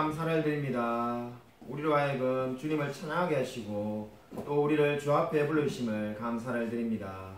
감사를 드립니다. 우리로 하여금 주님을 찬양하게 하시고 또 우리를 주 앞에 부르심을 감사를 드립니다.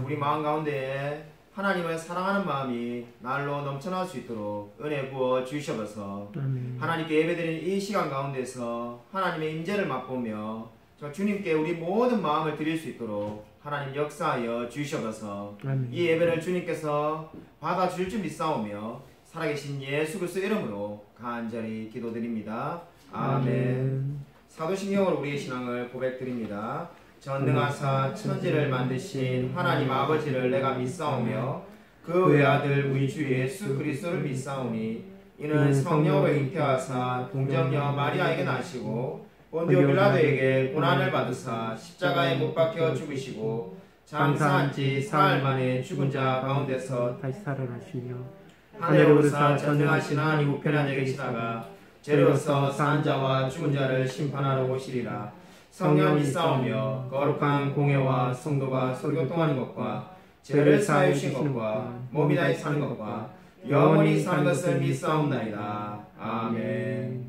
우리 마음 가운데에 하나님을 사랑하는 마음이 날로 넘쳐날 수 있도록 은혜 부어 주시옵소서. 하나님께 예배드리는 이 시간 가운데서 하나님의 임재를 맛보며 주님께 우리 모든 마음을 드릴 수 있도록 하나님 역사하여 주시옵소서. 이 예배를 주님께서 받아주실 줄 믿사오며 살아계신 예수 그리스도 이름으로 간절히 기도드립니다. 아멘. 사도신경으로 우리의 신앙을 고백드립니다. 전능하사 천지를 만드신 하나님 아버지를 내가 믿사오며 그 외아들 우리 주 예수 그리스도를 믿사오니 이는 성령으로 잉태하사 동정녀 마리아에게 나시고 본디오 빌라도에게 고난을 받으사 십자가에 못 박혀 죽으시고 장사한 지 사흘 만에 죽은 자 가운데서 다시 살아나시며 하늘에 오르사 전능하신 하나님 우편에 앉아 계시다가 죄로서 산 자와 죽은 자를 심판하러 오시리라. 성령 믿사오며 거룩한 공회와 성도가 서로 교통하는 것과 죄를 사하여 주신 것과 몸이 다해 사는 것과 영원히 사는 것을 믿사옵나이다. 아멘.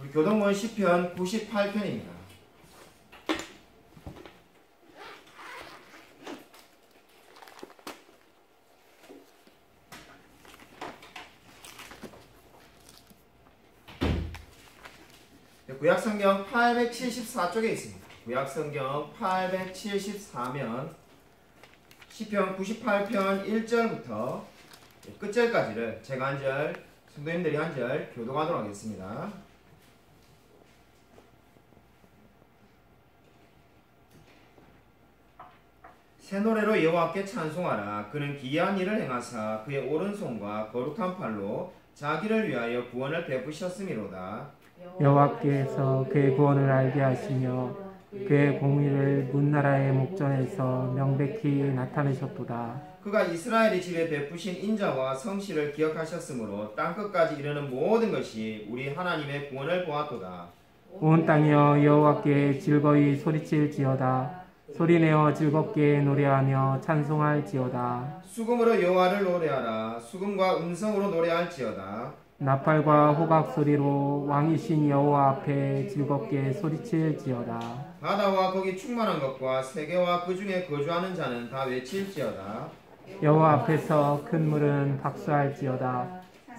우리 교동문 시편 98편입니다. 구약성경 874쪽에 있습니다. 구약성경 874면 시편 98편 1절부터 끝절까지를 제가 한 절, 성도님들이 한 절 교독하도록 하겠습니다. 새 노래로 여호와께 찬송하라. 그는 기이한 일을 행하사 그의 오른손과 거룩한 팔로 자기를 위하여 구원을 베푸셨음이로다. 여호와께서 그의 구원을 알게 하시며 그의 공의를 문나라의 목전에서 명백히 나타내셨도다. 그가 이스라엘의 집에 베푸신 인자와 성실을 기억하셨으므로 땅끝까지 이르는 모든 것이 우리 하나님의 구원을 보았도다. 온 땅이여 여호와께 즐거이 소리칠지어다. 소리내어 즐겁게 노래하며 찬송할지어다. 수금으로 여호와를 노래하라. 수금과 음성으로 노래할지어다. 나팔과 호각 소리로 왕이신 여호와 앞에 즐겁게 소리칠지어다. 바다와 거기 충만한 것과 세계와 그 중에 거주하는 자는 다 외칠지어다. 여호와 앞에서 큰 물은 박수할지어다.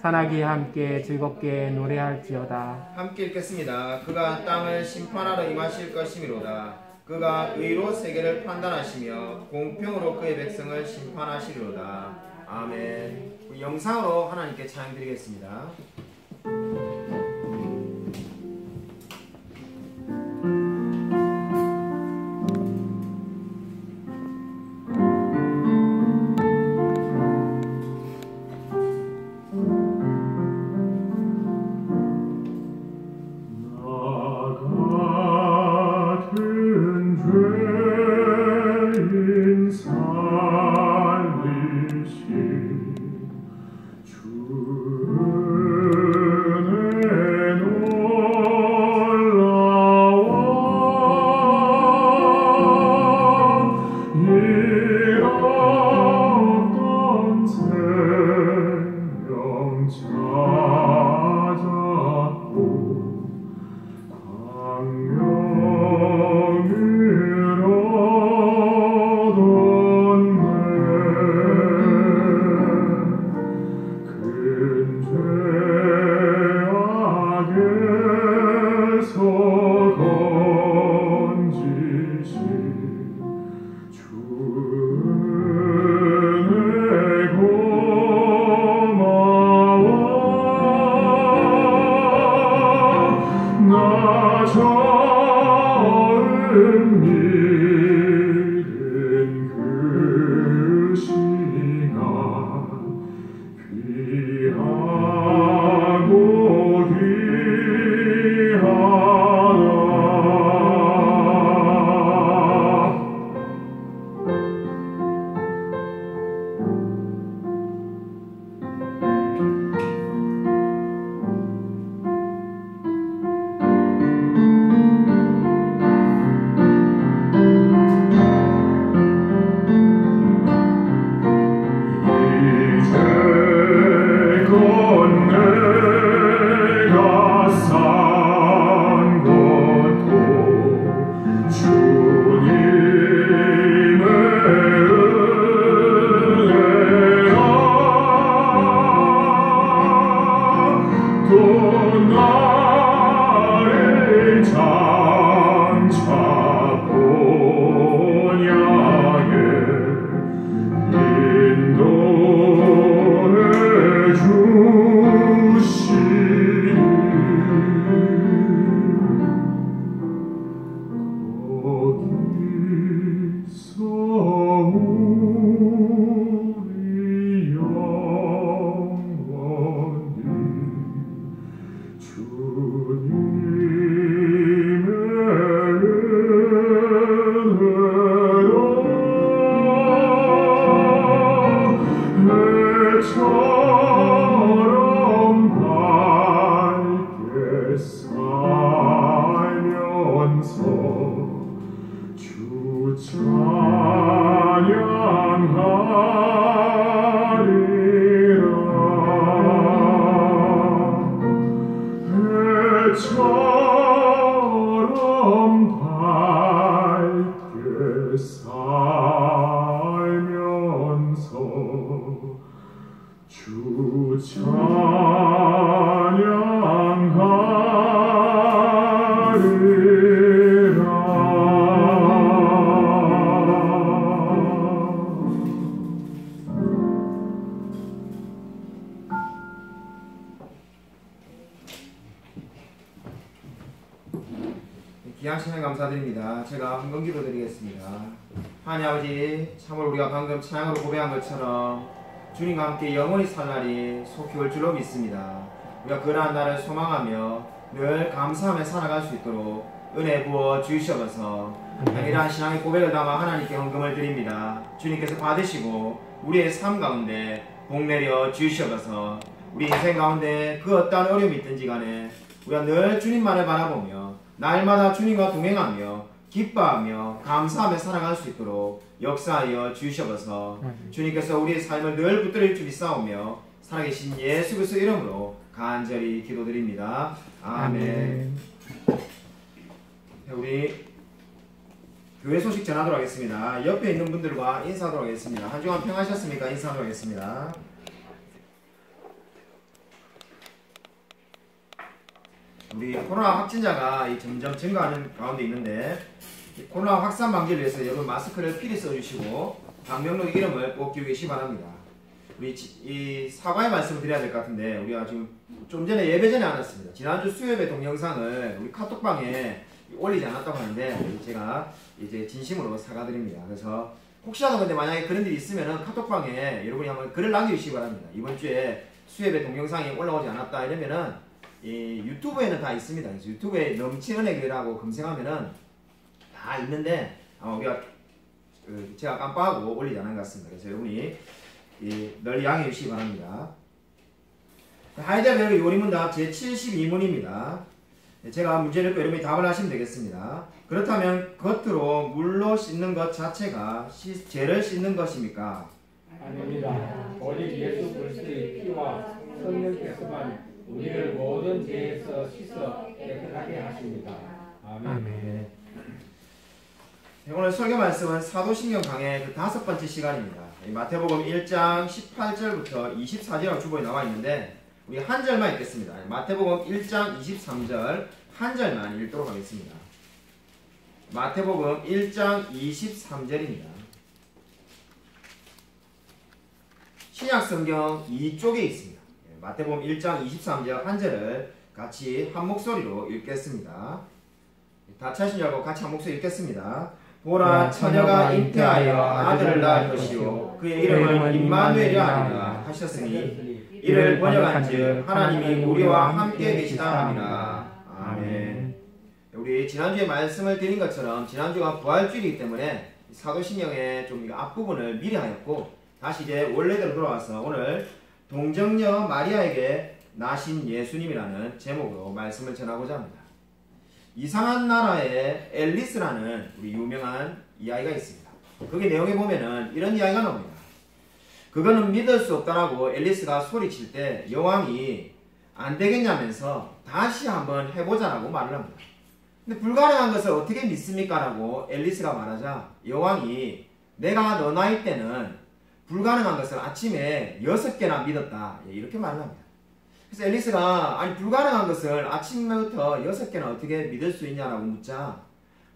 산악이 함께 즐겁게 노래할지어다. 함께 읽겠습니다. 그가 땅을 심판하러 임하실 것이미로다. 그가 의로 세계를 판단하시며 공평으로 그의 백성을 심판하시리로다. 아멘. 우리 영상으로 하나님께 찬양드리겠습니다. 귀한 시간 감사드립니다. 제가 헌금기도 드리겠습니다. 하나님 아버지, 참으로 우리가 방금 찬양으로 고백한 것처럼 주님과 함께 영원히 살 날이 속히 올 줄로 믿습니다. 우리가 그러한 날을 소망하며 늘 감사하며 살아갈 수 있도록 은혜 부어 주시옵소서. 이러한 신앙의 고백을 담아 하나님께 헌금을 드립니다. 주님께서 받으시고 우리의 삶 가운데 복 내려 주시옵소서. 우리 인생 가운데 그 어떠한 어려움이 있든지 간에 우리가 늘 주님만을 바라보며 날마다 주님과 동행하며 기뻐하며 감사하며 살아갈 수 있도록 역사하여 주시옵소서. 주님께서 우리의 삶을 늘 붙들릴 줄 믿사오며 살아계신 예수 그리스도 이름으로 간절히 기도드립니다. 아멘. 우리 교회 소식 전하도록 하겠습니다. 옆에 있는 분들과 인사하도록 하겠습니다. 한 주간 평하셨습니까? 인사하도록 하겠습니다. 우리 코로나 확진자가 점점 증가하는 가운데 있는데 코로나 확산 방지를 위해서 여러분 마스크를 필히 써주시고 방명록 이름을 꼭 기억하시기 바랍니다. 우리 이 사과의 말씀을 드려야 될 것 같은데 우리가 지금 좀 전에 예배 전에 안 왔습니다. 지난주 수요예배 동영상을 우리 카톡방에 올리지 않았다고 하는데 제가 이제 진심으로 사과드립니다. 그래서 혹시라도 근데 만약에 그런 일이 있으면은 카톡방에 여러분이 한번 글을 남겨주시기 바랍니다. 이번 주에 수요예배 동영상이 올라오지 않았다 이러면은 이 유튜브에는 다 있습니다. 그래서 유튜브에 넘치는 은혜교회라고 검색하면은 다 있는데 우리가 제가 깜빡하고 올리지 않은 것 같습니다. 그래서 여러분이 널리 양해해 주시기 바랍니다. 하이델베르 요리문답 제72문입니다. 제가 문제를 또 여러분이 답을 하시면 되겠습니다. 그렇다면 겉으로 물로 씻는 것 자체가 죄를 씻는 것입니까? 아닙니다. 오직 예수 그리스도의 피와 성령께서만 우리를 모든 죄에서 씻어 깨끗하게 하십니다. 아멘. 오늘 설교 말씀은 사도신경 강의 그 5번째 시간입니다. 마태복음 1장 18절부터 24절하고 주보에 나와 있는데 우리 한 절만 읽겠습니다. 마태복음 1장 23절 한 절만 읽도록 하겠습니다. 마태복음 1장 23절입니다. 신약성경 2쪽에 있습니다. 마태복음 1장 23절 한 절을 같이 한 목소리로 읽겠습니다. 다 찾으신 줄 알고 같이 한 목소리 읽겠습니다. 보라, 처녀가 잉태하여 아들을 낳을 것이요 그의 이름은 임마누엘이라 하리라 하셨으니 이를 번역한즉 하나님이 우리와 함께 계시다 함이라. 아멘. 우리 지난주에 말씀을 드린 것처럼 지난주가 부활주일이기 때문에 사도신경의 좀 앞부분을 미리 하였고 다시 이제 원래대로 돌아와서 오늘 동정녀 마리아에게 나신 예수님이라는 제목으로 말씀을 전하고자 합니다. 이상한 나라의 앨리스라는 우리 유명한 이야기가 있습니다. 거기 내용에 보면은 이런 이야기가 나옵니다. 그거는 믿을 수 없다라고 앨리스가 소리칠 때 여왕이 안 되겠냐면서 다시 한번 해보자라고 말을 합니다. 근데 불가능한 것을 어떻게 믿습니까? 라고 앨리스가 말하자 여왕이 내가 너 나이 때는 불가능한 것을 아침에 6개나 믿었다 이렇게 말을 합니다. 그래서 앨리스가 아니 불가능한 것을 아침부터 6개나 어떻게 믿을 수 있냐라고 묻자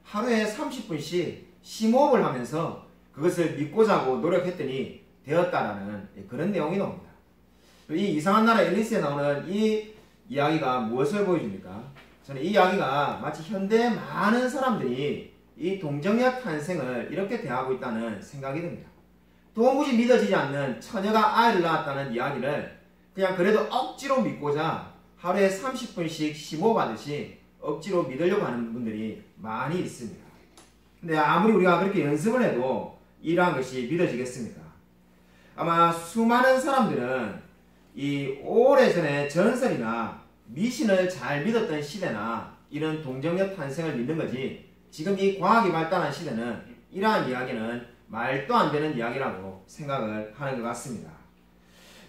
하루에 30분씩 심호흡을 하면서 그것을 믿고자고 노력했더니 되었다라는 그런 내용이 나옵니다. 이 이상한 나라 앨리스에 나오는 이 이야기가 무엇을 보여줍니까? 저는 이 이야기가 마치 현대의 많은 사람들이 이 동정녀 탄생을 이렇게 대하고 있다는 생각이 듭니다. 도무지 믿어지지 않는 처녀가 아이를 낳았다는 이야기를 그냥 그래도 억지로 믿고자 하루에 30분씩 심호흡하듯이 억지로 믿으려고 하는 분들이 많이 있습니다. 근데 아무리 우리가 그렇게 연습을 해도 이러한 것이 믿어지겠습니까? 아마 수많은 사람들은 이 오래전에 전설이나 미신을 잘 믿었던 시대나 이런 동정역 탄생을 믿는 거지, 지금 이 과학이 발달한 시대는 이러한 이야기는 말도 안 되는 이야기라고 생각을 하는 것 같습니다.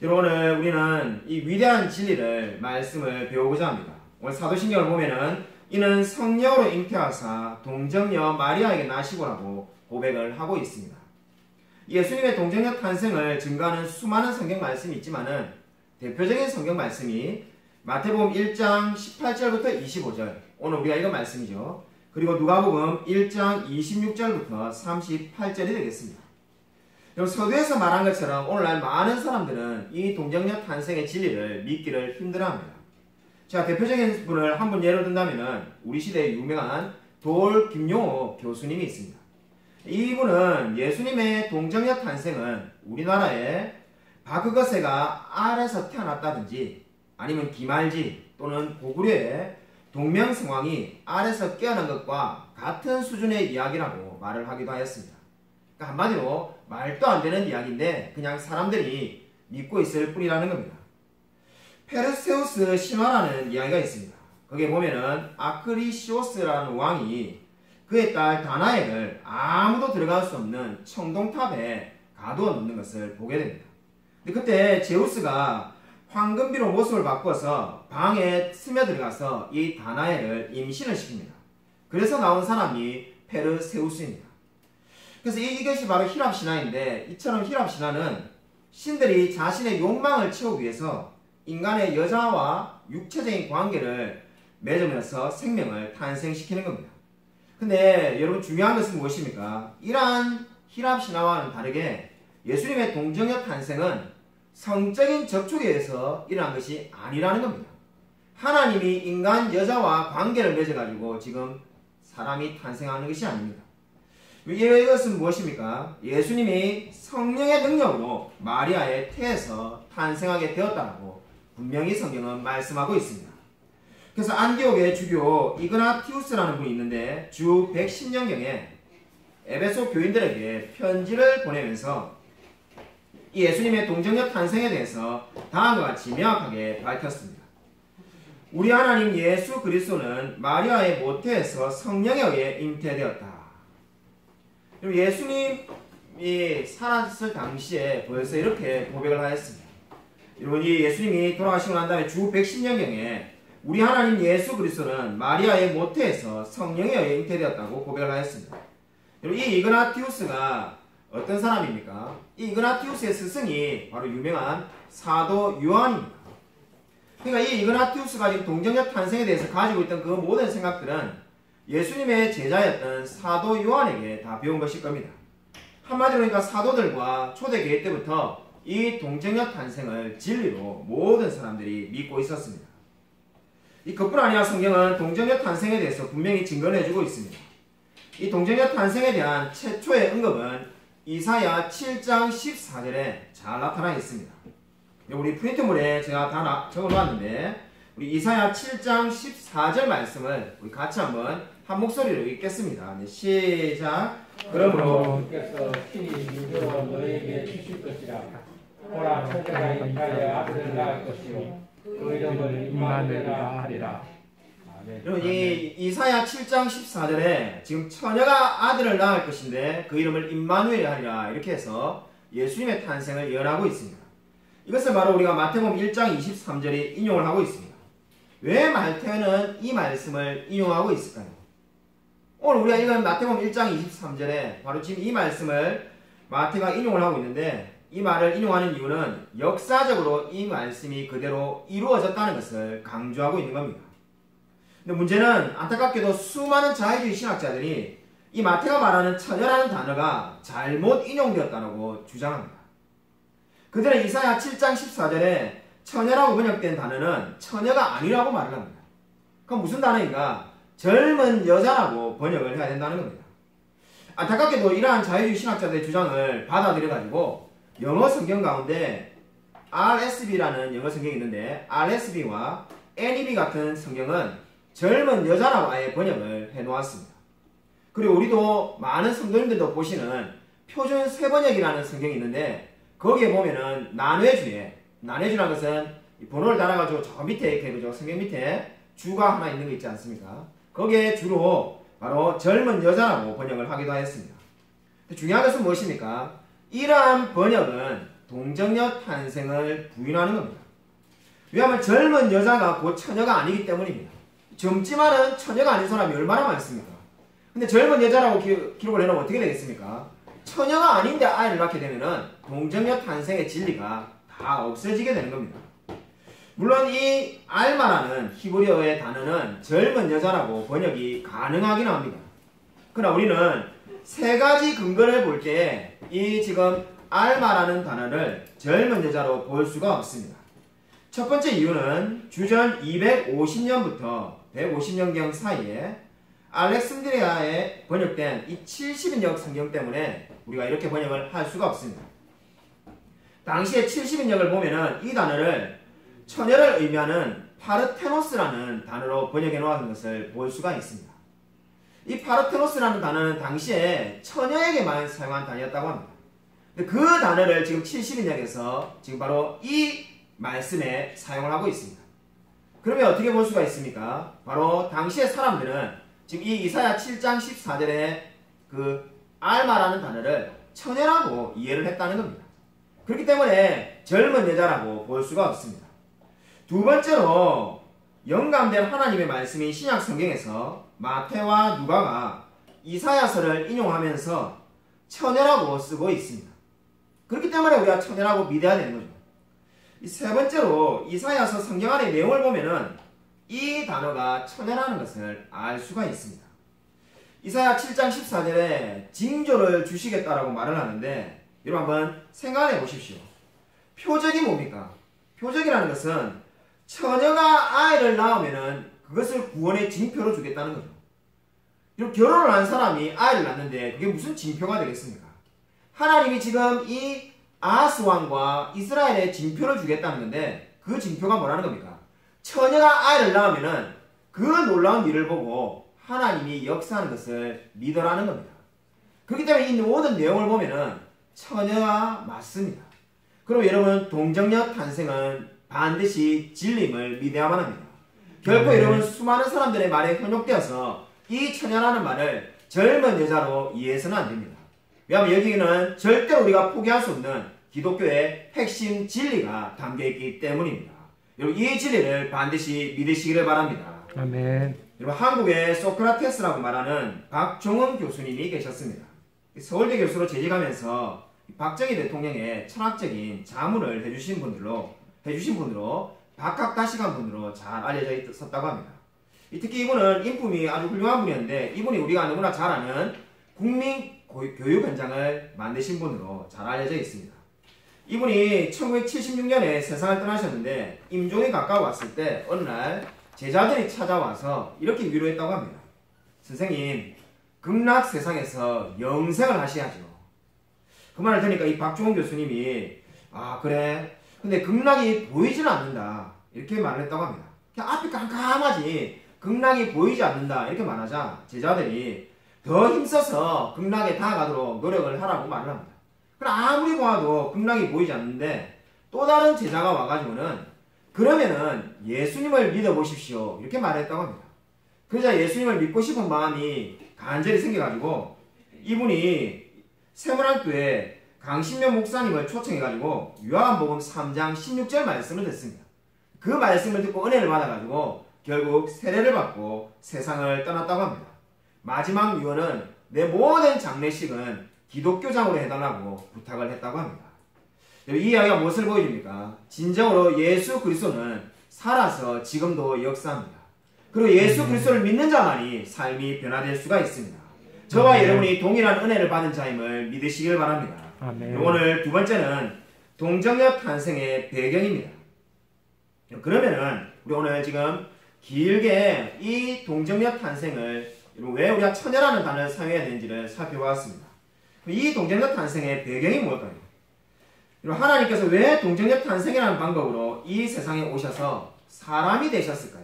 여러분, 오늘 우리는 이 위대한 진리를 말씀을 배우고자 합니다. 오늘 사도신경을 보면은 이는 성령으로 잉태하사 동정녀 마리아에게 나시고라고 고백을 하고 있습니다. 예수님의 동정녀 탄생을 증거하는 수많은 성경 말씀이 있지만은 대표적인 성경 말씀이 마태복음 1장 18절부터 25절, 오늘 우리가 읽은 말씀이죠. 그리고 누가복음 1장 26절부터 38절이 되겠습니다. 서두에서 말한 것처럼 오늘날 많은 사람들은 이 동정녀 탄생의 진리를 믿기를 힘들어합니다. 자, 대표적인 분을 한 분 예로 든다면 우리 시대의 유명한 돌 김용호 교수님이 있습니다. 이분은 예수님의 동정녀 탄생은 우리나라에 박그거세가 알에서 태어났다든지 아니면 기말지 또는 고구려의 동명성왕이 알에서 깨어난 것과 같은 수준의 이야기라고 말을 하기도 하였습니다. 그러니까 한마디로 말도 안 되는 이야기인데 그냥 사람들이 믿고 있을 뿐이라는 겁니다. 페르세우스 신화라는 이야기가 있습니다. 거기에 보면은 아크리시오스라는 왕이 그의 딸 다나엘을 아무도 들어갈 수 없는 청동탑에 가두어 놓는 것을 보게 됩니다. 근데 그때 제우스가 황금비로 모습을 바꿔서 방에 스며들어가서 이 다나엘을 임신을 시킵니다. 그래서 나온 사람이 페르세우스입니다. 그래서 이것이 바로 힐랍신화인데, 이처럼 힐랍신화는 신들이 자신의 욕망을 채우기 위해서 인간의 여자와 육체적인 관계를 맺으면서 생명을 탄생시키는 겁니다. 근데 여러분, 중요한 것은 무엇입니까? 이러한 힐랍신화와는 다르게 예수님의 동정녀 탄생은 성적인 접촉에 의해서 일어난 것이 아니라는 겁니다. 하나님이 인간 여자와 관계를 맺어가지고 지금 사람이 탄생하는 것이 아닙니다. 이것은 무엇입니까? 예수님이 성령의 능력으로 마리아의 태에서 탄생하게 되었다고 분명히 성경은 말씀하고 있습니다. 그래서 안디옥의 주교 이그나티우스라는 분이 있는데 주 110년경에 에베소 교인들에게 편지를 보내면서 이 예수님의 동정녀 탄생에 대해서 다음과 같이 명확하게 밝혔습니다. 우리 하나님 예수 그리스도는 마리아의 모태에서 성령에 의해 잉태되었다. 예수님이 살았을 당시에 벌써 이렇게 고백을 하였습니다. 여러분, 이 예수님이 돌아가시고 난 다음에 주 110년경에 우리 하나님 예수 그리스도는 마리아의 모태에서 성령에 의해 잉태되었다고 고백을 하였습니다. 여러분, 이 이그나티우스가 어떤 사람입니까? 이 이그나티우스의 스승이 바로 유명한 사도 요한입니다. 그러니까 이 이그나티우스가 지금 동정녀 탄생에 대해서 가지고 있던 그 모든 생각들은 예수님의 제자였던 사도 요한에게 다 배운 것일 겁니다. 한마디로 그러니까 사도들과 초대교회 때부터 이 동정녀 탄생을 진리로 모든 사람들이 믿고 있었습니다. 그뿐 아니라 성경은 동정녀 탄생에 대해서 분명히 증거를 해주고 있습니다. 이 동정녀 탄생에 대한 최초의 언급은 이사야 7장 14절에 잘 나타나 있습니다. 우리 프린트물에 제가 다 적어놓았는데 우리 이사야 7장 14절 말씀을 우리 같이 한번 한 목소리로 읽겠습니다. 네, 시작. 그러므로 주께서 친히 민족을 너에게 주실 것이라. 보라, 처자가 임하여 아들을 낳을 것이요 그 이름을 임마누엘이라 하리라. 여러분, 이 이사야 7장 14절에 지금 처녀가 아들을 낳을 것인데 그 이름을 임마누엘 하리라, 이렇게 해서 예수님의 탄생을 예언하고 있습니다. 이것을 바로 우리가 마태복음 1장 23절에 인용을 하고 있습니다. 왜 마태는 이 말씀을 인용하고 있을까요? 오늘 우리가 읽은 마태복음 1장 23절에 바로 지금 이 말씀을 마태가 인용을 하고 있는데, 이 말을 인용하는 이유는 역사적으로 이 말씀이 그대로 이루어졌다는 것을 강조하고 있는 겁니다. 근데 문제는 안타깝게도 수많은 자유주의 신학자들이 이 마태가 말하는 처녀라는 단어가 잘못 인용되었다고 주장합니다. 그들은 이사야 7장 14절에 처녀라고 번역된 단어는 처녀가 아니라고 말을 합니다. 그럼 무슨 단어인가? 젊은 여자라고 번역을 해야 된다는 겁니다. 안타깝게도 이러한 자유주의 신학자들의 주장을 받아들여가지고 영어 성경 가운데 RSV라는 영어 성경이 있는데 RSV와 NEB 같은 성경은 젊은 여자라고 아예 번역을 해놓았습니다. 그리고 우리도 많은 성도님들도 보시는 표준 세번역이라는 성경이 있는데 거기에 보면은 난회주라는 것은 번호를 달아가지고 저 밑에 이렇게 그죠? 성경 밑에 주가 하나 있는 거 있지 않습니까? 거기에 주로 바로 젊은 여자라고 번역을 하기도 하였습니다. 중요한 것은 무엇입니까? 이러한 번역은 동정녀 탄생을 부인하는 겁니다. 왜냐하면 젊은 여자가 곧 처녀가 아니기 때문입니다. 젊지만은 처녀가 아닌 사람이 얼마나 많습니까? 근데 젊은 여자라고 기록을 해놓으면 어떻게 되겠습니까? 처녀가 아닌데 아이를 낳게 되면은 동정녀 탄생의 진리가 다 없어지게 되는 겁니다. 물론 이 알마라는 히브리어의 단어는 젊은 여자라고 번역이 가능하긴 합니다. 그러나 우리는 세 가지 근거를 볼 때 이 지금 알마라는 단어를 젊은 여자로 볼 수가 없습니다. 첫 번째 이유는 주전 250년부터 150년경 사이에 알렉산드리아에 번역된 이 70인역 성경 때문에 우리가 이렇게 번역을 할 수가 없습니다. 당시에 70인역을 보면은 이 단어를 처녀를 의미하는 파르테노스라는 단어로 번역해 놓은 것을 볼 수가 있습니다. 이 파르테노스라는 단어는 당시에 처녀에게만 사용한 단어였다고 합니다. 근데 그 단어를 지금 70인역에서 지금 바로 이 말씀에 사용을 하고 있습니다. 그러면 어떻게 볼 수가 있습니까? 바로 당시의 사람들은 지금 이 이사야 7장 14절에 그 알마라는 단어를 처녀라고 이해를 했다는 겁니다. 그렇기 때문에 젊은 여자라고 볼 수가 없습니다. 두 번째로 영감된 하나님의 말씀이 신약 성경에서 마태와 누가가 이사야서를 인용하면서 처녀라고 쓰고 있습니다. 그렇기 때문에 우리가 처녀라고 믿어야 되는 거죠. 이 세 번째로 이사야서 성경 안의 내용을 보면은 이 단어가 처녀라는 것을 알 수가 있습니다. 이사야 7장 14절에 징조를 주시겠다라고 말을 하는데 여러분 한번 생각해 보십시오. 표적이 뭡니까? 표적이라는 것은 처녀가 아이를 낳으면은 그것을 구원의 징표로 주겠다는 거죠. 이렇게 결혼을 한 사람이 아이를 낳는데 그게 무슨 징표가 되겠습니까? 하나님이 지금 이 아하스 왕과 이스라엘에 징표를 주겠다는 건데 그 징표가 뭐라는 겁니까? 처녀가 아이를 낳으면은 그 놀라운 일을 보고 하나님이 역사하는 것을 믿으라는 겁니다. 그렇기 때문에 이 모든 내용을 보면은 처녀와 맞습니다. 그럼 여러분 동정녀 탄생은 반드시 진림을 믿어야만 합니다. 결코 여러분 수많은 사람들의 말에 현혹되어서 이 처녀라는 말을 젊은 여자로 이해해서는 안 됩니다. 왜냐하면 여기는 절대로 우리가 포기할 수 없는 기독교의 핵심 진리가 담겨있기 때문입니다. 여러분 이 진리를 반드시 믿으시기를 바랍니다. 아멘. 여러분 한국에 소크라테스라고 말하는 박종훈 교수님이 계셨습니다. 서울대 교수로 재직하면서 박정희 대통령의 철학적인 자문을 해주신 분으로 박학다식한 분으로 잘 알려져 있었다고 합니다. 특히 이분은 인품이 아주 훌륭한 분이었는데 이분이 우리가 너무나 잘 아는 국민교육 현장을 만드신 분으로 잘 알려져 있습니다. 이분이 1976년에 세상을 떠나셨는데 임종이 가까워왔을 때 어느 날 제자들이 찾아와서 이렇게 위로했다고 합니다. 선생님, 극락 세상에서 영생을 하셔야죠. 그 말을 들으니까 이 박종훈 교수님이 아 그래? 근데 극락이 보이지는 않는다 이렇게 말을 했다고 합니다. 그냥 앞이 깜깜하지 극락이 보이지 않는다 이렇게 말하자 제자들이 더 힘써서 극락에 다가가도록 노력을 하라고 말을 합니다. 그럼 아무리 보아도 극락이 보이지 않는데 또 다른 제자가 와가지고는 그러면은 예수님을 믿어보십시오 이렇게 말했다고 합니다. 그러자 예수님을 믿고 싶은 마음이 간절히 생겨가지고 이분이 세문학교에 강신명 목사님을 초청해가지고 요한복음 3장 16절 말씀을 듣습니다. 그 말씀을 듣고 은혜를 받아가지고 결국 세례를 받고 세상을 떠났다고 합니다. 마지막 유언은 내 모든 장례식은 기독교장으로 해달라고 부탁을 했다고 합니다. 이 이야기가 무엇을 보여줍니까? 진정으로 예수 그리스도는 살아서 지금도 역사합니다. 그리고 예수 그리스도를 믿는 자만이 삶이 변화될 수가 있습니다. 저와 여러분이 동일한 은혜를 받은 자임을 믿으시길 바랍니다. 아멘. 오늘 두 번째는 동정녀 탄생의 배경입니다. 그러면은 우리 오늘 지금 길게 이 동정녀 탄생을 왜 우리가 처녀라는 단어를 사용해야 되는지를 살펴보았습니다. 이 동정녀 탄생의 배경이 뭘까요? 하나님께서 왜 동정녀 탄생이라는 방법으로 이 세상에 오셔서 사람이 되셨을까요?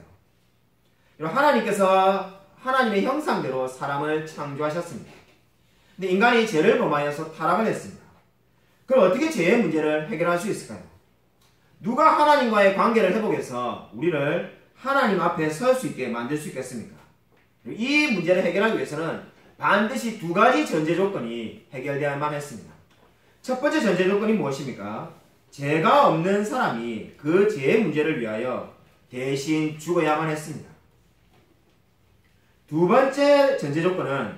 하나님께서 하나님의 형상대로 사람을 창조하셨습니다. 근데 인간이 죄를 범하여서 타락을 했습니다. 그럼 어떻게 죄의 문제를 해결할 수 있을까요? 누가 하나님과의 관계를 회복해서 우리를 하나님 앞에 설 수 있게 만들 수 있겠습니까? 이 문제를 해결하기 위해서는 반드시 두 가지 전제 조건이 해결되어야만 했습니다. 첫 번째 전제 조건이 무엇입니까? 죄가 없는 사람이 그 죄의 문제를 위하여 대신 죽어야만 했습니다. 두 번째 전제 조건은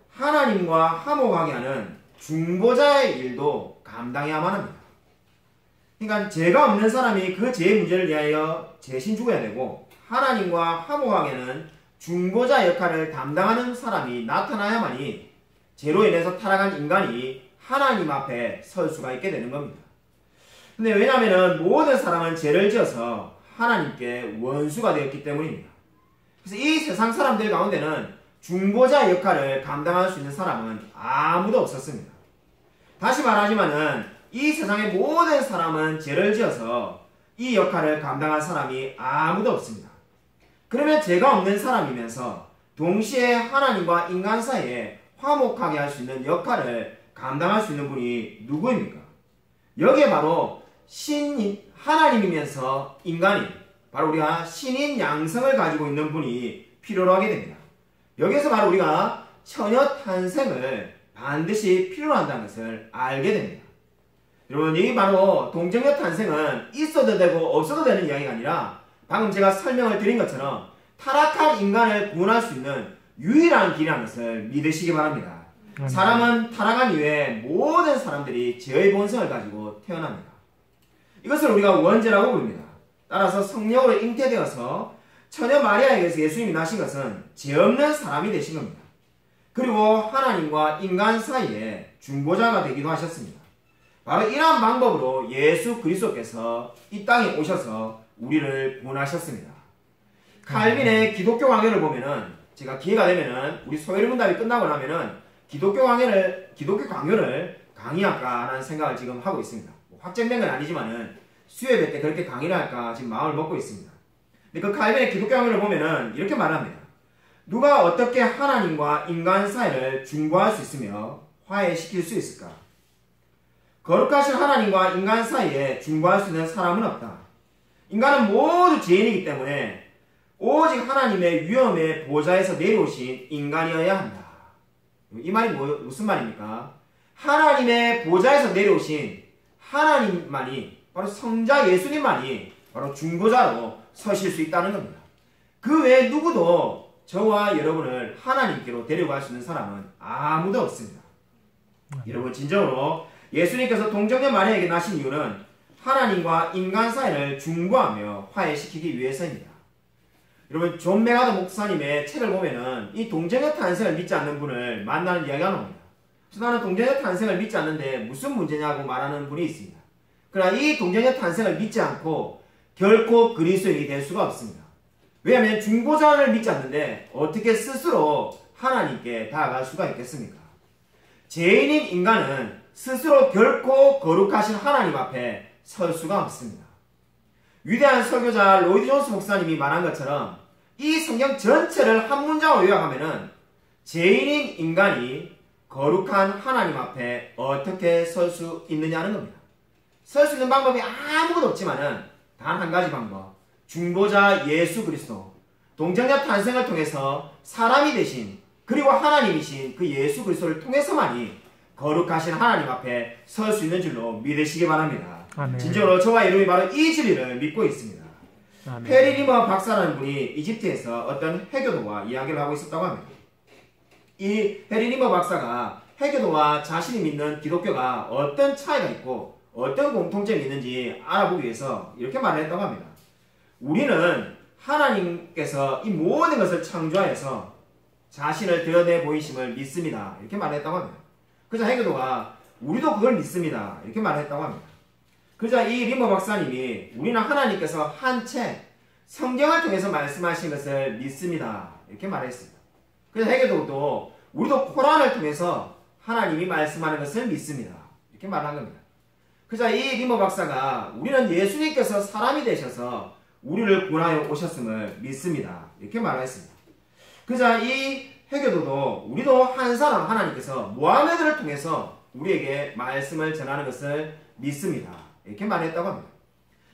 하나님과 화목하게 하는 중보자의 일도 감당해야만 합니다. 그러니까 죄가 없는 사람이 그 죄의 문제를 위하여 대신 죽어야 되고, 하나님과 화목하게 하는 중보자 역할을 담당하는 사람이 나타나야만이 죄로 인해서 타락한 인간이 하나님 앞에 설 수가 있게 되는 겁니다. 근데 왜냐하면 모든 사람은 죄를 지어서 하나님께 원수가 되었기 때문입니다. 그래서 이 세상 사람들 가운데는 중보자 역할을 감당할 수 있는 사람은 아무도 없었습니다. 다시 말하지만은 이 세상의 모든 사람은 죄를 지어서 이 역할을 감당할 사람이 아무도 없습니다. 그러면 죄가 없는 사람이면서 동시에 하나님과 인간 사이에 화목하게 할 수 있는 역할을 감당할 수 있는 분이 누구입니까? 여기에 바로 하나님이면서 인간이, 바로 우리가 신인 양성을 가지고 있는 분이 필요로 하게 됩니다. 여기에서 바로 우리가 처녀 탄생을 반드시 필요로 한다는 것을 알게 됩니다. 여러분, 이 바로 동정녀 탄생은 있어도 되고 없어도 되는 이야기가 아니라 방금 제가 설명을 드린 것처럼 타락한 인간을 구원할 수 있는 유일한 길이라는 것을 믿으시기 바랍니다. 사람은 타락한 이후에 모든 사람들이 죄의 본성을 가지고 태어납니다. 이것을 우리가 원죄라고 부릅니다. 따라서 성령으로 잉태되어서 처녀 마리아에게서 예수님이 나신 것은 죄 없는 사람이 되신 겁니다. 그리고 하나님과 인간 사이에 중보자가 되기도 하셨습니다. 바로 이러한 방법으로 예수 그리스도께서 이 땅에 오셔서 우리를 구원하셨습니다. 칼빈의 기독교 강요를 보면은, 제가 기회가 되면은 우리 소요리 문답이 끝나고 나면은 기독교 강요를 강의할까 하는 생각을 지금 하고 있습니다. 확정된 건 아니지만은 수요예배 때 그렇게 강의를 할까 지금 마음을 먹고 있습니다. 근데 그 칼빈의 기독교 강요를 보면은 이렇게 말합니다. 누가 어떻게 하나님과 인간 사이를 중보할 수 있으며 화해시킬 수 있을까? 거룩하신 하나님과 인간 사이에 중보할 수 있는 사람은 없다. 인간은 모두 죄인이기 때문에 오직 하나님의 위엄의 보좌에서 내려오신 인간이어야 한다. 이 말이 무슨 말입니까? 하나님의 보좌에서 내려오신 하나님만이, 바로 성자 예수님만이 바로 중보자로 서실 수 있다는 겁니다. 그 외에 누구도 저와 여러분을 하나님께로 데려갈 수 있는 사람은 아무도 없습니다. 여러분, 진정으로 예수님께서 동정녀 마리아에게 나신 이유는 하나님과 인간 사이를 중보하며 화해시키기 위해서입니다. 여러분, 존 메가더 목사님의 책을 보면은 이 동정녀 탄생을 믿지 않는 분을 만나는 이야기가 나옵니다. 그래서 나는 동정녀 탄생을 믿지 않는데 무슨 문제냐고 말하는 분이 있습니다. 그러나 이 동정녀 탄생을 믿지 않고 결코 그리스도인이 될 수가 없습니다. 왜냐하면 중보자를 믿지 않는데 어떻게 스스로 하나님께 다가갈 수가 있겠습니까? 죄인인 인간은 스스로 결코 거룩하신 하나님 앞에 설 수가 없습니다. 위대한 설교자 로이드 존스 목사님이 말한 것처럼 이 성경 전체를 한 문장으로 요약하면은 죄인인 인간이 거룩한 하나님 앞에 어떻게 설 수 있느냐는 겁니다. 설 수 있는 방법이 아무것도 없지만은 단 한 가지 방법, 중보자 예수 그리스도, 동정녀 탄생을 통해서 사람이 되신, 그리고 하나님이신 그 예수 그리스도를 통해서만이 거룩하신 하나님 앞에 설 수 있는 줄로 믿으시기 바랍니다. 아멘. 진짜로 저와 여러분이 바로 이 진리를 믿고 있습니다. 아멘. 페리 리머 박사라는 분이 이집트에서 어떤 해교도와 이야기를 하고 있었다고 합니다. 이 페리 리머 박사가 해교도와 자신이 믿는 기독교가 어떤 차이가 있고 어떤 공통점이 있는지 알아보기 위해서 이렇게 말을 했다고 합니다. 우리는 하나님께서 이 모든 것을 창조하여서 자신을 드러내 보이심을 믿습니다. 이렇게 말했다고 합니다. 그래서 해교도가 우리도 그걸 믿습니다. 이렇게 말했다고 합니다. 그러자 이 리머 박사님이 우리는 하나님께서 한 책, 성경을 통해서 말씀하신 것을 믿습니다. 이렇게 말했습니다. 그래서 해교도도 우리도 코란을 통해서 하나님이 말씀하는 것을 믿습니다. 이렇게 말한 겁니다. 그러자 이 리머 박사가 우리는 예수님께서 사람이 되셔서 우리를 구원하여 오셨음을 믿습니다. 이렇게 말했습니다. 그자 이 해교도도 우리도 한 사람 하나님께서 모하메드를 통해서 우리에게 말씀을 전하는 것을 믿습니다. 이렇게 말했다고 합니다.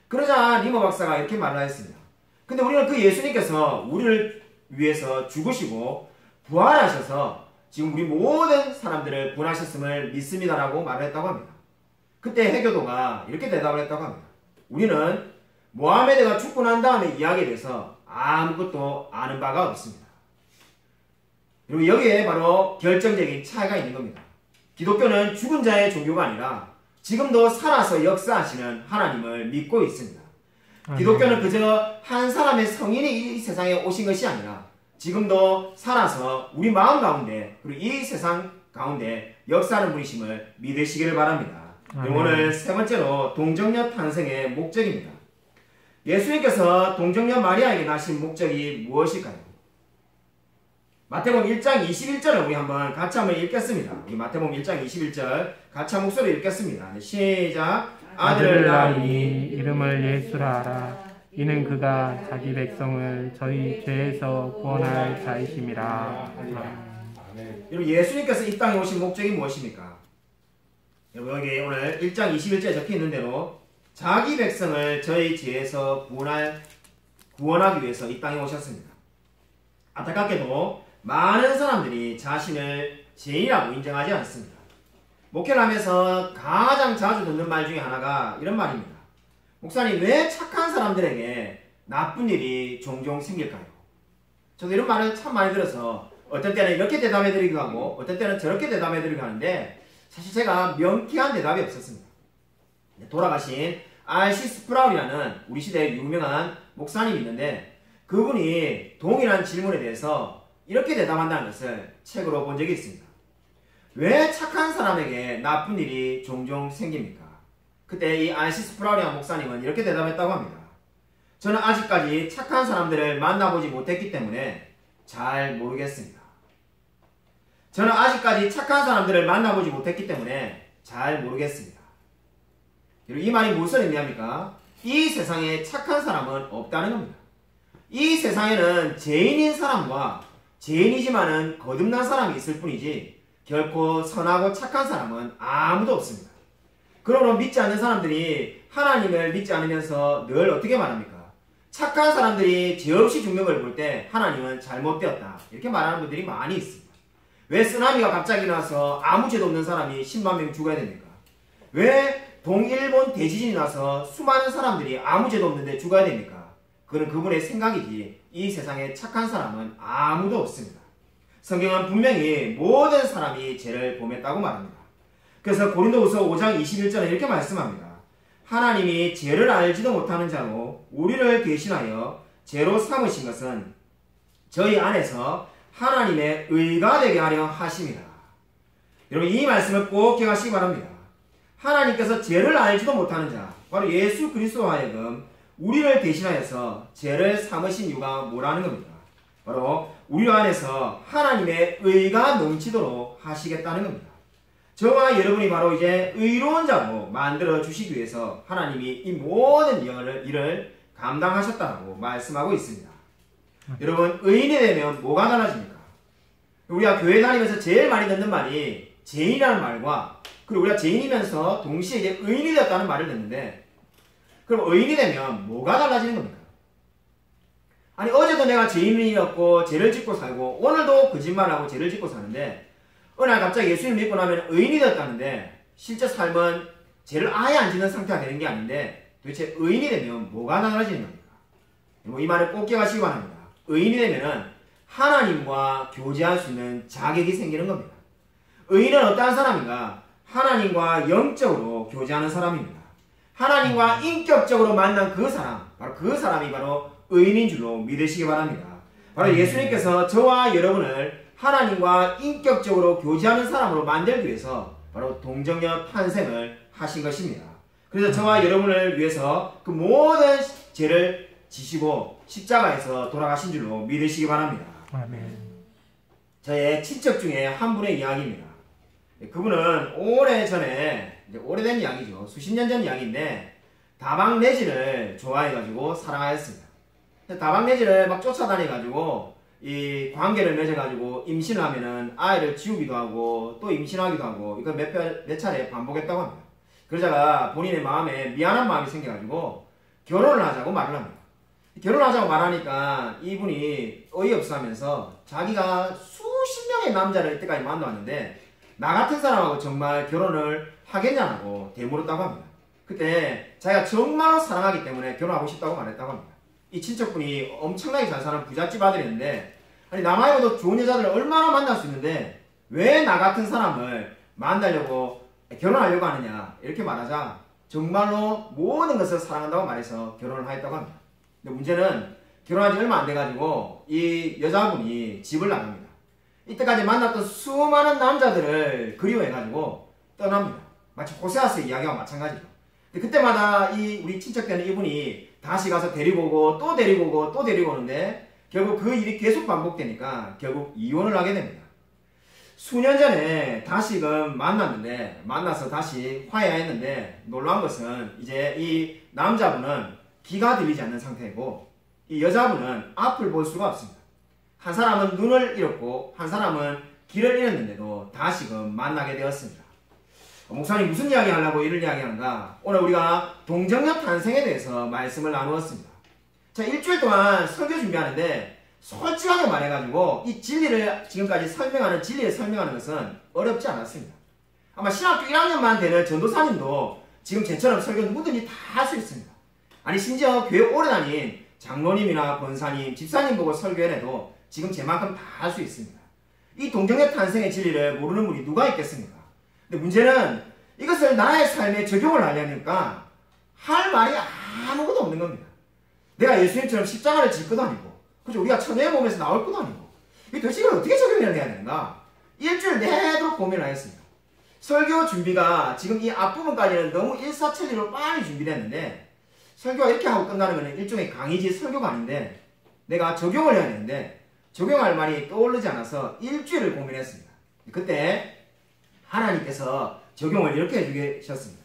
그러자 리머 박사가 이렇게 말을 했습니다. 근데 우리는 그 예수님께서 우리를 위해서 죽으시고 부활하셔서 지금 우리 모든 사람들을 구원하셨음을 믿습니다라고 말을 했다고 합니다. 그때 해교도가 이렇게 대답을 했다고 합니다. 우리는 모하메드가 죽고 난 다음에 이야기에 대해서 아무것도 아는 바가 없습니다. 그리고 여기에 바로 결정적인 차이가 있는 겁니다. 기독교는 죽은 자의 종교가 아니라 지금도 살아서 역사하시는 하나님을 믿고 있습니다. 기독교는 그저 한 사람의 성인이 이 세상에 오신 것이 아니라 지금도 살아서 우리 마음 가운데 그리고 이 세상 가운데 역사하는 분이심을 믿으시기를 바랍니다. 오늘 세 번째로 동정녀 탄생의 목적입니다. 예수님께서 동정녀 마리아에게 나신 목적이 무엇일까요? 마태복음 1장 21절을 우리 같이 한번 읽겠습니다. 우리 마태복음 1장 21절 같이 한 목소리 읽겠습니다. 시작. 아들을 낳으니 이름을 예수라 하라. 이는 그가 자기 백성을 저희 죄에서 구원할 자이심이라. 여러분 예수님께서 이 땅에 오신 목적이 무엇입니까? 여러분 여기 오늘 1장 21절에 적혀있는 대로 자기 백성을 저희 죄에서 구원하기 위해서 이 땅에 오셨습니다. 안타깝게도 많은 사람들이 자신을 죄인이라고 인정하지 않습니다. 목회를 하면서 가장 자주 듣는 말 중에 하나가 이런 말입니다. 목사님, 왜 착한 사람들에게 나쁜 일이 종종 생길까요? 저도 이런 말을 참 많이 들어서 어떤 때는 이렇게 대답해드리기도 하고 어떤 때는 저렇게 대답해드리기도 하는데 사실 제가 명쾌한 대답이 없었습니다. 돌아가신 R.C. 스프라울이라는 우리 시대의 유명한 목사님이 있는데 그분이 동일한 질문에 대해서 이렇게 대답한다는 것을 책으로 본 적이 있습니다. 왜 착한 사람에게 나쁜 일이 종종 생깁니까? 그때 이 R.C. 스프라울이라는 목사님은 이렇게 대답했다고 합니다. 저는 아직까지 착한 사람들을 만나보지 못했기 때문에 잘 모르겠습니다. 저는 아직까지 착한 사람들을 만나보지 못했기 때문에 잘 모르겠습니다. 그리고 이 말이 무슨 의미합니까? 이 세상에 착한 사람은 없다는 겁니다. 이 세상에는 죄인인 사람과 죄인이지만은 거듭난 사람이 있을 뿐이지 결코 선하고 착한 사람은 아무도 없습니다. 그러므로 믿지 않는 사람들이 하나님을 믿지 않으면서 늘 어떻게 말합니까? 착한 사람들이 죄 없이 죽는 걸 볼 때 하나님은 잘못되었다 이렇게 말하는 분들이 많이 있습니다. 왜 쓰나미가 갑자기 나서 아무 죄도 없는 사람이 10만 명 죽어야 됩니까? 왜 동일본 대지진이 나서 수많은 사람들이 아무 죄도 없는데 죽어야 됩니까? 그건 그분의 생각이지 이 세상에 착한 사람은 아무도 없습니다. 성경은 분명히 모든 사람이 죄를 범했다고 말합니다. 그래서 고린도후서 5장 21절에 이렇게 말씀합니다. 하나님이 죄를 알지도 못하는 자로 우리를 대신하여 죄로 삼으신 것은 저희 안에서 하나님의 의가 되게 하려 하심이라. 여러분 이 말씀을 꼭 기억하시기 바랍니다. 하나님께서 죄를 알지도 못하는 자, 바로 예수 그리스도와 하여금 우리를 대신하여서 죄를 삼으신 이유가 뭐라는 겁니까? 바로 우리 안에서 하나님의 의가 넘치도록 하시겠다는 겁니다. 저와 여러분이 바로 이제 의로운 자로 만들어 주시기 위해서 하나님이 이 모든 일을 감당하셨다고 말씀하고 있습니다. 여러분 의인이 되면 뭐가 달라집니까? 우리가 교회 다니면서 제일 많이 듣는 말이 죄인이라는 말과 그리고 우리가 죄인이면서 동시에 이제 의인이 되었다는 말을 듣는데 그럼 의인이 되면 뭐가 달라지는 겁니까? 아니 어제도 내가 죄인이었고 죄를 짓고 살고 오늘도 거짓말하고 죄를 짓고 사는데 어느 날 갑자기 예수님을 믿고 나면 의인이 되었다는데 실제 삶은 죄를 아예 안 짓는 상태가 되는 게 아닌데 도대체 의인이 되면 뭐가 달라지는 겁니까? 이 말을 꼭 기억하시기 바랍니다. 의인이 되면은 하나님과 교제할 수 있는 자격이 생기는 겁니다. 의인은 어떠한 사람인가? 하나님과 영적으로 교제하는 사람입니다. 하나님과 인격적으로 만난 그 사람, 바로 그 사람이 바로 의인인 줄로 믿으시기 바랍니다. 바로 예수님께서 저와 여러분을 하나님과 인격적으로 교제하는 사람으로 만들기 위해서 바로 동정녀 탄생을 하신 것입니다. 그래서 저와 여러분을 위해서 그 모든 죄를 지시고 십자가에서 돌아가신 줄로 믿으시기 바랍니다. 아멘. 저의 친척 중에 한 분의 이야기입니다. 그분은 오래전에, 이제 오래된 이야기죠. 수십 년 전 이야기인데, 다방내지를 좋아해가지고 사랑하였습니다. 다방내지를 막 쫓아다니가지고 이 관계를 맺어가지고 임신을 하면은 아이를 지우기도 하고 또 임신하기도 하고 이걸 몇 차례 반복했다고 합니다. 그러다가 본인의 마음에 미안한 마음이 생겨가지고 결혼을 하자고 말을 합니다. 결혼하자고 말하니까 이분이 어이없어 하면서 자기가 수십 명의 남자를 이때까지 만나왔는데 나 같은 사람하고 정말 결혼을 하겠냐고 되물었다고 합니다. 그때 자기가 정말로 사랑하기 때문에 결혼하고 싶다고 말했다고 합니다. 이 친척분이 엄청나게 잘 사는 부잣집 아들인데 아니 나 말고도 좋은 여자들을 얼마나 만날 수 있는데 왜 나 같은 사람을 만나려고 결혼하려고 하느냐 이렇게 말하자 정말로 모든 것을 사랑한다고 말해서 결혼을 하였다고 합니다. 근데 문제는 결혼한 지 얼마 안 돼가지고 이 여자분이 집을 나갑니다. 이때까지 만났던 수많은 남자들을 그리워해가지고 떠납니다. 마치 호세아스의 이야기와 마찬가지죠. 근데 그때마다 이 우리 친척되는 이분이 다시 가서 데리고 오고 또 데리고 오고 또 데리고 오는데 결국 그 일이 계속 반복되니까 결국 이혼을 하게 됩니다. 수년 전에 다시금 만났는데 만나서 다시 화해했는데 놀라운 것은 이제 이 남자분은 귀가 들리지 않는 상태이고 이 여자분은 앞을 볼 수가 없습니다. 한 사람은 눈을 잃었고 한 사람은 귀를 잃었는데도 다시금 만나게 되었습니다. 목사님 무슨 이야기 하려고 이런 이야기 하는가? 오늘 우리가 동정녀 탄생에 대해서 말씀을 나누었습니다. 자, 일주일 동안 설교 준비하는데 솔직하게 말해가지고 이 진리를 지금까지 설명하는 진리를 설명하는 것은 어렵지 않았습니다. 아마 신학교 1학년만 되는 전도사님도 지금 제처럼 설교 누구든지 다 할 수 있습니다. 아니 심지어 교회 오래 다닌 장로님이나 권사님, 집사님 보고 설교해도 지금 제만큼 다 할 수 있습니다. 이 동정녀 탄생의 진리를 모르는 분이 누가 있겠습니까? 근데 문제는 이것을 나의 삶에 적용을 하려니까 할 말이 아무것도 없는 겁니다. 내가 예수님처럼 십자가를 질 것도 아니고 그죠? 우리가 천의 몸에서 나올 것도 아니고 이 도대체 이걸 어떻게 적용해야 되는가? 일주일 내도록 고민을 하였습니다. 설교 준비가 지금 이 앞부분까지는 너무 일사천리로 빨리 준비됐는데 설교가 이렇게 하고 끝나는 것은 일종의 강의지 설교가 아닌데 내가 적용을 해야 되는데 적용할 말이 떠오르지 않아서 일주일을 고민했습니다. 그때 하나님께서 적용을 이렇게 해주셨습니다.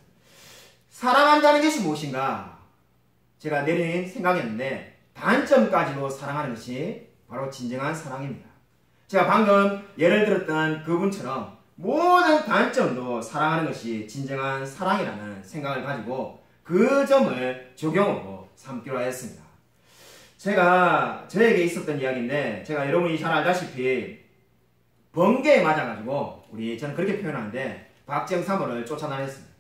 사랑한다는 것이 무엇인가? 제가 내린 생각이었는데 단점까지도 사랑하는 것이 바로 진정한 사랑입니다. 제가 방금 예를 들었던 그분처럼 모든 단점도 사랑하는 것이 진정한 사랑이라는 생각을 가지고 그 점을 적용으로 삼기로 하였습니다. 제가 저에게 있었던 이야기인데 제가 여러분이 잘 알다시피 번개에 맞아가지고 저는 그렇게 표현하는데 박정사모를 쫓아다녔습니다.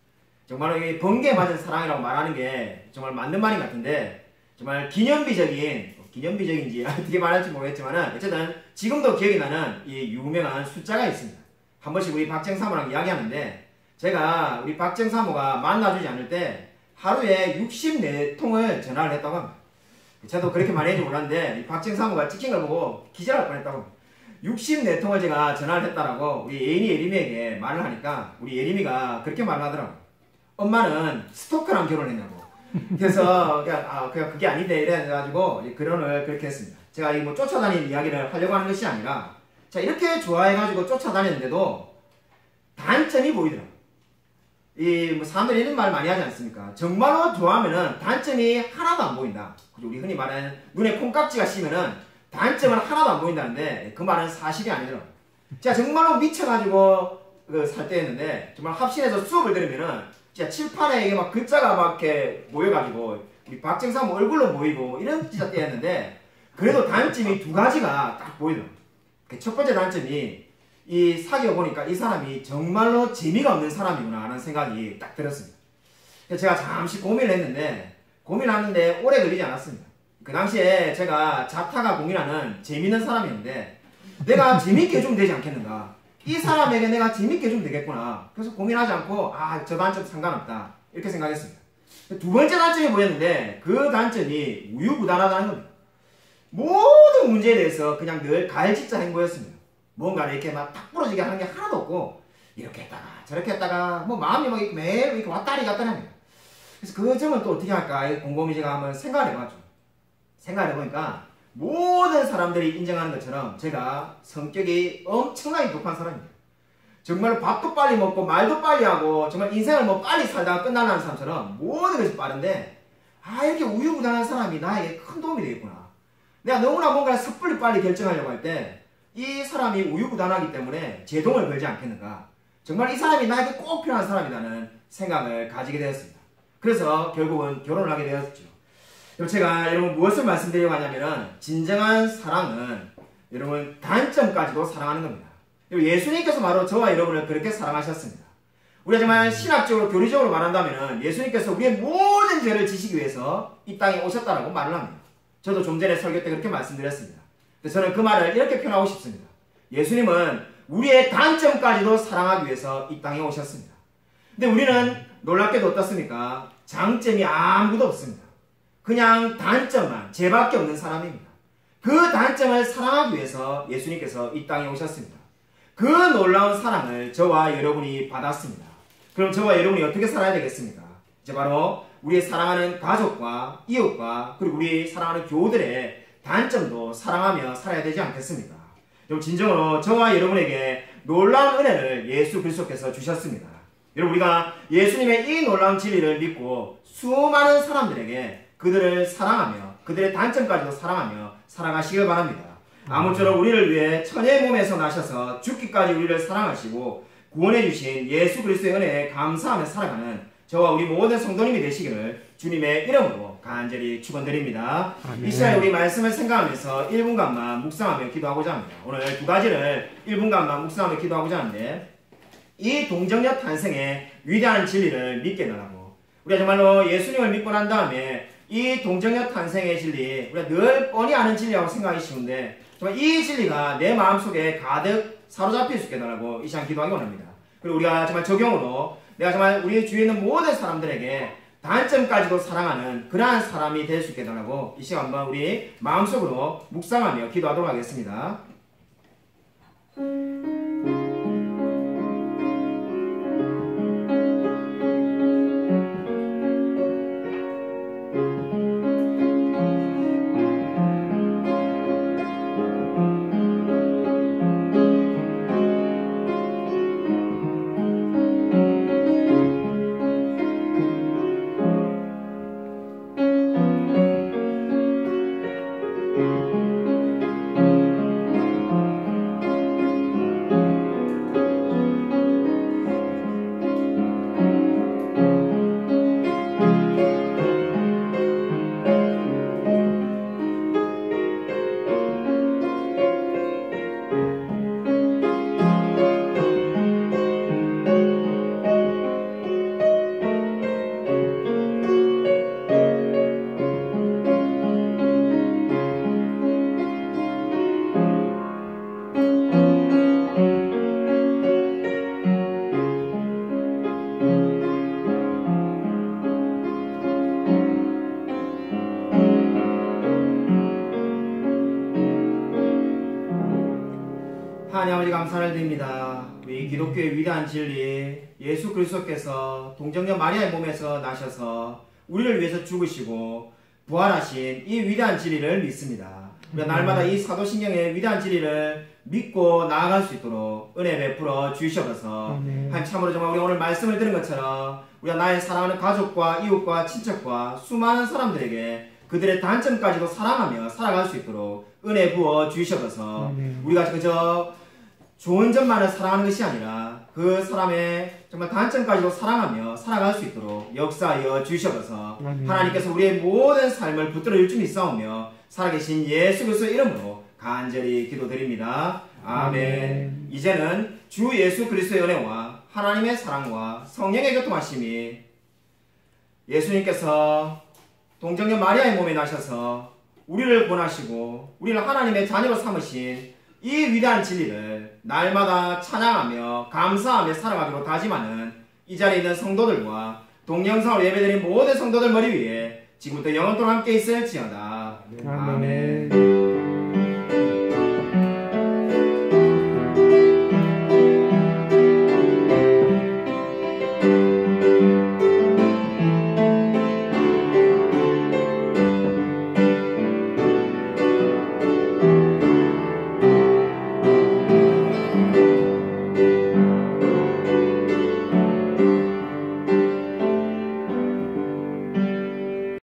정말로 이 번개에 맞은 사랑이라고 말하는 게 정말 맞는 말인 것 같은데 정말 기념비적인지 어떻게 말할지 모르겠지만 어쨌든 지금도 기억이 나는 이 유명한 숫자가 있습니다. 한 번씩 우리 박정사모랑 이야기하는데 제가 우리 박정사모가 만나주지 않을 때 하루에 64통을 전화를 했다고 합니다. 저도 그렇게 많이 했는지 몰랐는데 이 박정사모가 찍힌 걸 보고 기절할 뻔했다고 합니다. 64통을 제가 전화를 했다라고 우리 예인이 예림이에게 말을 하니까 우리 예림이가 그렇게 말을 하더라고요. 엄마는 스토커랑 결혼했냐고. 그래서 그냥 그게 아닌데 이래가지고 결혼을 그렇게 했습니다. 제가 이 쫓아다니는 이야기를 하려고 하는 것이 아니라 자 이렇게 좋아해가지고 쫓아다녔는데도 단점이 보이더라고요. 사람들이 이런 말 많이 하지 않습니까? 정말로 좋아하면은 단점이 하나도 안 보인다. 우리 흔히 말하는 눈에 콩깍지가 씌면은 단점은 하나도 안 보인다는데 그 말은 사실이 아니더라고요. 제가 정말로 미쳐가지고 살 때였는데 정말 합신해서 수업을 들으면은 진짜 칠판에 이게 막 글자가 막 이렇게 모여가지고 우리 박정사모 얼굴로 보이고 이런 진짜 때였는데 그래도 단점이 두 가지가 딱 보이더라고요. 첫 번째 단점이 이 사귀어 보니까 이 사람이 정말로 재미가 없는 사람이구나 하는 생각이 딱 들었습니다. 그래서 제가 잠시 고민을 했는데 고민하는데 오래 걸리지 않았습니다. 그 당시에 제가 자타가 공인하는 재밌는 사람이었는데 내가 재밌게 해주면 되지 않겠는가. 이 사람에게 내가 재밌게 해주면 되겠구나. 그래서 고민하지 않고 저 단점 상관없다 이렇게 생각했습니다. 두 번째 단점이 뭐였는데 그 단점이 우유부단하다는 겁니다. 모든 문제에 대해서 그냥 늘 가을짓자 행보였습니다. 뭔가를 이렇게 막 탁 부러지게 하는 게 하나도 없고 이렇게 했다가 저렇게 했다가 마음이 막 매일 이렇게 왔다리 갔다리 합니다. 그래서 그 점은 또 어떻게 할까 곰곰이 제가 한번 생각을 해봤죠. 생각을 해보니까 모든 사람들이 인정하는 것처럼 제가 성격이 엄청나게 급한 사람입니다. 정말 밥도 빨리 먹고 말도 빨리 하고 정말 인생을 뭐 빨리 살다가 끝나는 사람처럼 모든 것이 빠른데 이렇게 우유부단한 사람이 나에게 큰 도움이 되겠구나. 내가 너무나 뭔가를 섣불리 빨리 결정하려고 할 때 이 사람이 우유부단하기 때문에 제동을 걸지 않겠는가. 정말 이 사람이 나에게 꼭 필요한 사람이라는 생각을 가지게 되었습니다. 그래서 결국은 결혼을 하게 되었죠. 제가 여러분 무엇을 말씀드리려고 하냐면은 진정한 사랑은 여러분 단점까지도 사랑하는 겁니다. 예수님께서 바로 저와 여러분을 그렇게 사랑하셨습니다. 우리가 정말 신학적으로 교리적으로 말한다면 예수님께서 우리의 모든 죄를 지시기 위해서 이 땅에 오셨다라고 말을 합니다. 저도 좀 전에 설교 때 그렇게 말씀드렸습니다. 그래서 저는 그 말을 이렇게 표현하고 싶습니다. 예수님은 우리의 단점까지도 사랑하기 위해서 이 땅에 오셨습니다. 근데 우리는 놀랍게도 어떻습니까? 장점이 아무것도 없습니다. 그냥 단점만 죄밖에 없는 사람입니다. 그 단점을 사랑하기 위해서 예수님께서 이 땅에 오셨습니다. 그 놀라운 사랑을 저와 여러분이 받았습니다. 그럼 저와 여러분이 어떻게 살아야 되겠습니까? 이제 바로 우리 사랑하는 가족과 이웃과 그리고 우리 사랑하는 교우들의 단점도 사랑하며 살아야 되지 않겠습니까? 여러분 진정으로 저와 여러분에게 놀라운 은혜를 예수 그리스도께서 주셨습니다. 여러분 우리가 예수님의 이 놀라운 진리를 믿고 수많은 사람들에게 그들을 사랑하며 그들의 단점까지도 사랑하며 살아가시길 바랍니다. 아무쪼록 우리를 위해 천의 몸에서 나셔서 죽기까지 우리를 사랑하시고 구원해 주신 예수 그리스도의 은혜에 감사하며 살아가는 저와 우리 모든 성도님이 되시기를 주님의 이름으로 간절히 축원드립니다. 이 시간에 우리 말씀을 생각하면서 1분간만 묵상하며 기도하고자 합니다. 오늘 두 가지를 1분간만 묵상하며 기도하고자 하는데 이 동정녀 탄생의 위대한 진리를 믿게 달라고 우리가 정말로 예수님을 믿고 난 다음에 이 동정녀 탄생의 진리 우리가 늘 뻔히 아는 진리라고 생각하기 쉬운데 정말 이 진리가 내 마음속에 가득 사로잡힐 수 있게 달라고 이 시간 기도하기 원합니다. 그리고 우리가 정말 적용으로 내가 정말 우리 주위에 있는 모든 사람들에게 단점까지도 사랑하는 그러한 사람이 될 수 있게 달라고 이 시간 한번 우리 마음속으로 묵상하며 기도하도록 하겠습니다. 하나님 아버지 감사를 드립니다. 우리 기독교의 위대한 진리 예수 그리스도께서 동정녀 마리아의 몸에서 나셔서 우리를 위해서 죽으시고 부활하신 이 위대한 진리를 믿습니다. 우리가 날마다 이 사도신경의 위대한 진리를 믿고 나아갈 수 있도록 은혜 베풀어 주시옵소서. 하나님 참으로 정말 우리 오늘 말씀을 들은 것처럼 우리가 나의 사랑하는 가족과 이웃과 친척과 수많은 사람들에게 그들의 단점까지도 사랑하며 살아갈 수 있도록 은혜 부어 주시옵소서. 우리가 그저 좋은 점만을 사랑하는 것이 아니라 그 사람의 정말 단점까지도 사랑하며 살아갈 수 있도록 역사하여 주시옵소서. 하나님께서 우리의 모든 삶을 붙들어 줄 줄 믿사오며 살아계신 예수 그리스도의 이름으로 간절히 기도드립니다. 아멘. 이제는 주 예수 그리스도의 은혜와 하나님의 사랑과 성령의 교통하심이 예수님께서 동정녀 마리아의 몸에 나셔서 우리를 구원하시고 우리를 하나님의 자녀로 삼으신 이 위대한 진리를 날마다 찬양하며 감사하며 살아가기로 다짐하는 이 자리에 있는 성도들과 동영상으로 예배드린 모든 성도들 머리 위에 지금부터 영원토록 함께 있을지어다. 아멘.